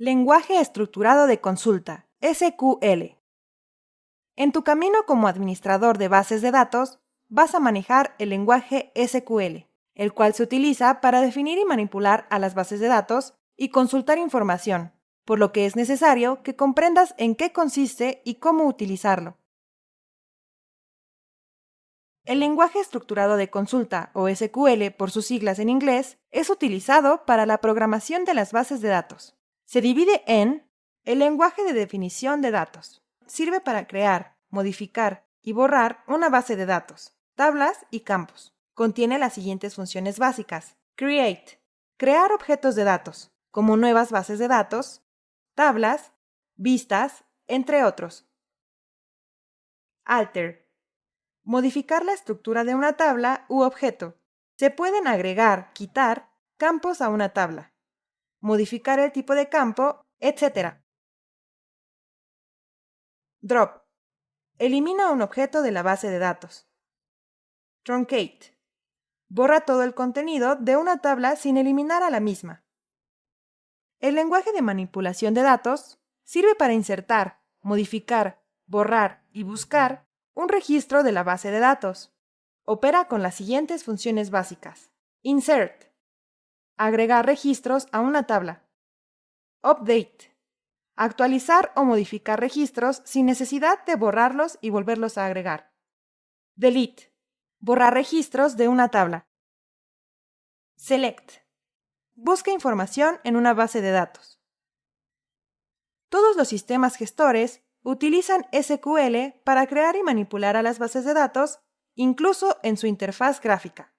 Lenguaje estructurado de consulta, SQL. En tu camino como administrador de bases de datos, vas a manejar el lenguaje SQL, el cual se utiliza para definir y manipular a las bases de datos y consultar información, por lo que es necesario que comprendas en qué consiste y cómo utilizarlo. El lenguaje estructurado de consulta, o SQL por sus siglas en inglés, es utilizado para la programación de las bases de datos. Se divide en el lenguaje de definición de datos. Sirve para crear, modificar y borrar una base de datos, tablas y campos. Contiene las siguientes funciones básicas. Create. Crear objetos de datos, como nuevas bases de datos, tablas, vistas, entre otros. Alter. Modificar la estructura de una tabla u objeto. Se pueden agregar, quitar, campos a una tabla, modificar el tipo de campo, etc. Drop. Elimina un objeto de la base de datos. Truncate. Borra todo el contenido de una tabla sin eliminar a la misma. El lenguaje de manipulación de datos sirve para insertar, modificar, borrar y buscar un registro de la base de datos. Opera con las siguientes funciones básicas. Insert. Agregar registros a una tabla. Update. Actualizar o modificar registros sin necesidad de borrarlos y volverlos a agregar. Delete. Borrar registros de una tabla. Select. Busca información en una base de datos. Todos los sistemas gestores utilizan SQL para crear y manipular a las bases de datos, incluso en su interfaz gráfica.